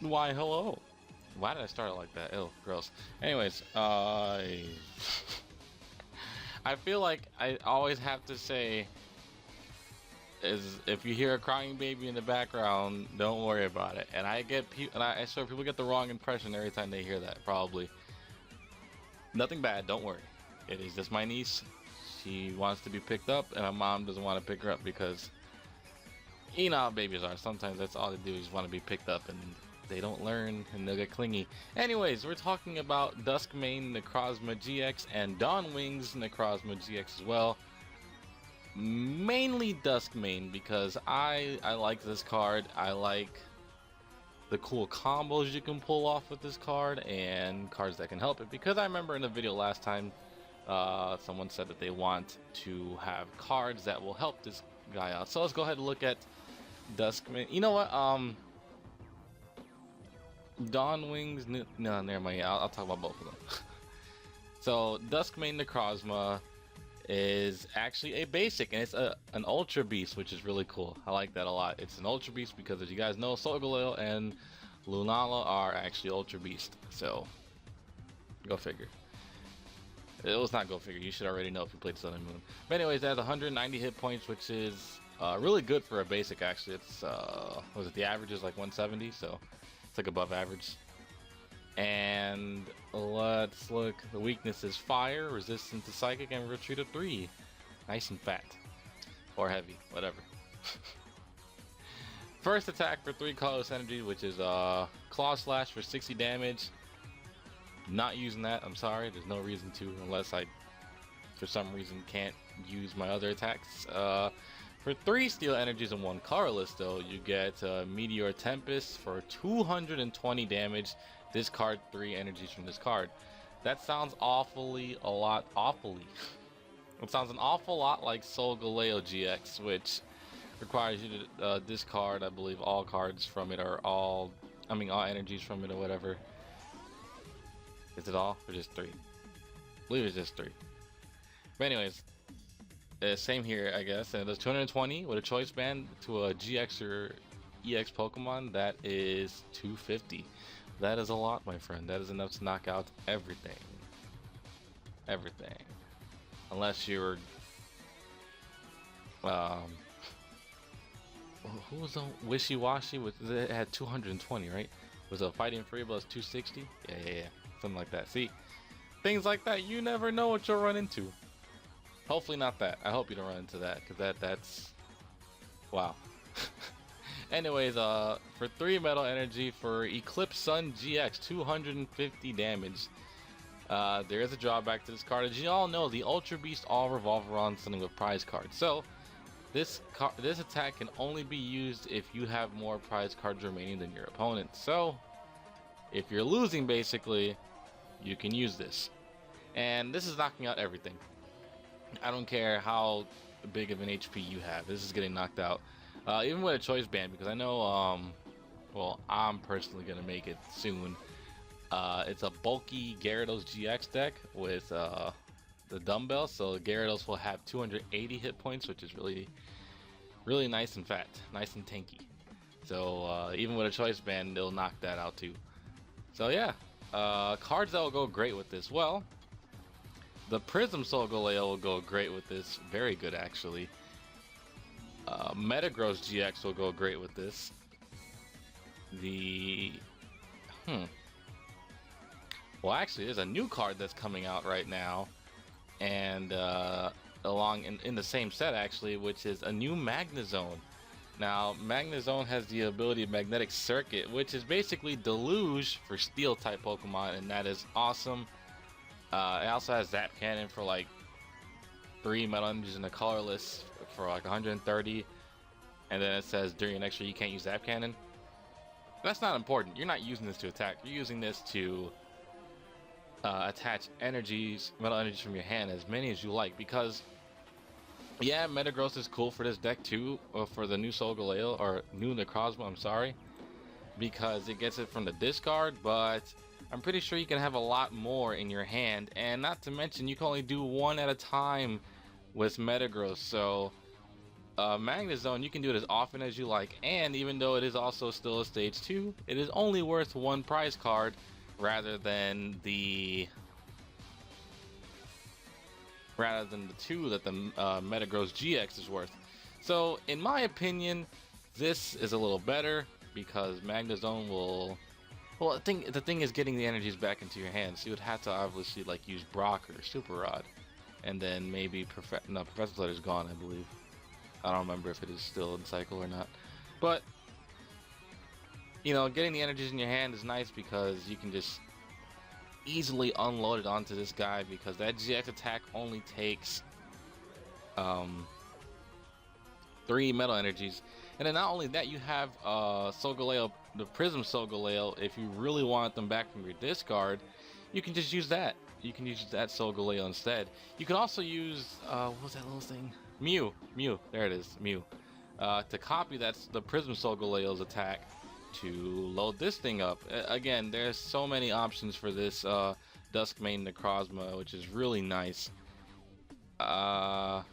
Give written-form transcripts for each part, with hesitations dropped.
Why, hello. Why did I start it like that? Ew, gross. Anyways, I feel like I always have to say is if you hear a crying baby in the background, don't worry about it. And I get people, and I swear people get the wrong impression every time they hear that. Probably nothing bad. Don't worry. It is just my niece. She wants to be picked up, and my mom doesn't want to pick her up because you know how babies are. Sometimes that's all they do is want to be picked up, and they don't learn, and they'll get clingy. Anyways, we're talking about Dusk main Necrozma GX and Dawn Wings Necrozma GX as well. Mainly Dusk main because I like this card. I like the cool combos you can pull off with this card and cards that can help it. Because I remember in the video last time, someone said that they want to have cards that will help this guy out. So let's go ahead and look at Dusk main. You know what? Dawn Wings. No, never mind. I'll talk about both of them. So Dusk main Necrozma is actually a basic, and it's an ultra beast, which is really cool. I like that a lot. It's an ultra beast because, as you guys know, Solgaleo and Lunala are actually ultra beast. So go figure. It was not go figure. You should already know if you played Sun and Moon. But anyways, it has 190 hit points, which is really good for a basic. Actually, it's was it the average is like 170, so it's like above average. And let's look. The weakness is fire, resistant to psychic, and retreat of 3. Nice and fat. Or heavy, whatever. First attack for 3 colorless energy, which is Claw Slash for 60 damage. Not using that, I'm sorry. There's no reason to, unless I, for some reason, can't use my other attacks. For 3 steel energies and 1 colorless, though, you get Meteor Tempest for 220 damage. Discard 3 energies from this card. That sounds It sounds an awful lot like Solgaleo GX, which requires you to discard, I believe, all cards from it, or all energies from it, or whatever. Is it all, or just 3? I believe it's just 3. But anyways, same here, I guess. And it does 220 with a choice band to a GX or EX Pokemon. That is 250. That is a lot, my friend. That is enough to knock out everything. Everything. Unless you're... who was on Wishy-Washy? It had 220, right? Was it Fighting Freeble as 260? Yeah. Something like that. See? Things like that, you never know what you'll run into. Hopefully not that. I hope you don't run into that, because that's... Wow. Anyways, for 3 metal energy for Eclipse Sun GX, 250 damage. There is a drawback to this card. As you all know, the Ultra Beast all revolve around something with prize cards. So, this attack can only be used if you have more prize cards remaining than your opponent. So, if you're losing, basically, you can use this. And this is knocking out everything. I don't care how big of an HP you have. This is getting knocked out. Even with a choice band, because I know, well, I'm personally gonna make it soon. It's a bulky Gyarados GX deck with the dumbbell, so Gyarados will have 280 hit points, which is really nice and fat, nice and tanky. So even with a choice band, they'll knock that out too. So yeah, cards that will go great with this. Well, the Prism Solgaleo will go great with this. Very good, actually. Metagross GX will go great with this. Well, actually, there's a new card that's coming out right now, and along in the same set, actually, which is a new Magnezone. Now, Magnezone has the ability of Magnetic Circuit, which is basically Deluge for Steel-type Pokemon, and that is awesome. It also has Zap Cannon for like 3 metal energies in the colorless for like 130, and then it says during your next turn you can't use Zap Cannon. That's not important. You're not using this to attack. You're using this to attach energies, metal energies from your hand, as many as you like, because yeah, Metagross is cool for this deck too, or for the new Solgaleo, or new Necrozma, I'm sorry, because it gets it from the discard, but I'm pretty sure you can have a lot more in your hand, and not to mention you can only do 1 at a time with Metagross. So Magnet Zone, you can do it as often as you like, and even though it is also still a stage 2, it is only worth 1 prize card rather than the 2 that the Metagross GX is worth. So in my opinion, this is a little better because Magnet Zone will, well, the thing is getting the energies back into your hands. So you would have to obviously like use Brock or Super Rod, and then maybe Professor Letter's gone, I believe. I don't remember if it is still in cycle or not, but you know, getting the energies in your hand is nice because you can just easily unload it onto this guy, because that GX attack only takes 3 metal energies. And then not only that, you have Solgaleo, the Prism Solgaleo. If you really want them back from your discard, you can just use that. You can use that Solgaleo instead. You can also use what was that little thing? Mew, there it is, Mew. To copy the Prism Solgaleo's attack to load this thing up. Again, there's so many options for this Dusk main Necrozma, which is really nice. I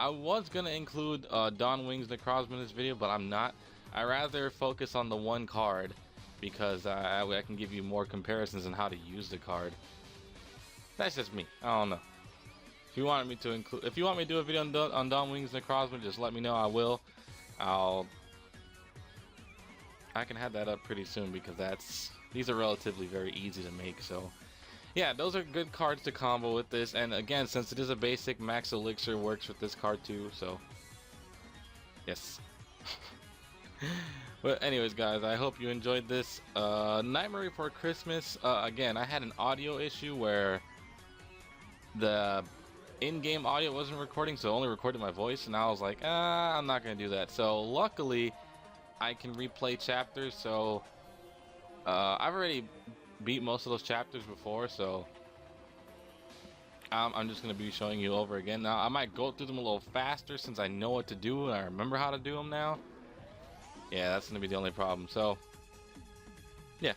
was gonna include Dawn Wings Necrozma in this video, but I'm not. I rather focus on the one card because I can give you more comparisons on how to use the card. That's just me. I don't know. If you want me to do a video on Dawn Wings Necrozma, just let me know. I will. I can have that up pretty soon because these are relatively very easy to make. So yeah, those are good cards to combo with this. And again, since it is a basic, Max Elixir works with this card too. So yes. But anyways, guys, I hope you enjoyed this Nightmare Before Christmas. Again, I had an audio issue where the in-game audio wasn't recording, so it only recorded my voice, and I was like, I'm not gonna do that. So luckily I can replay chapters, so I've already beat most of those chapters before, so I'm just gonna be showing you over again. Now I might go through them a little faster since I know what to do and I remember how to do them now. Yeah, that's gonna be the only problem. So yeah,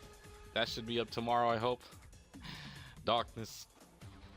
that should be up tomorrow, I hope. Darkness.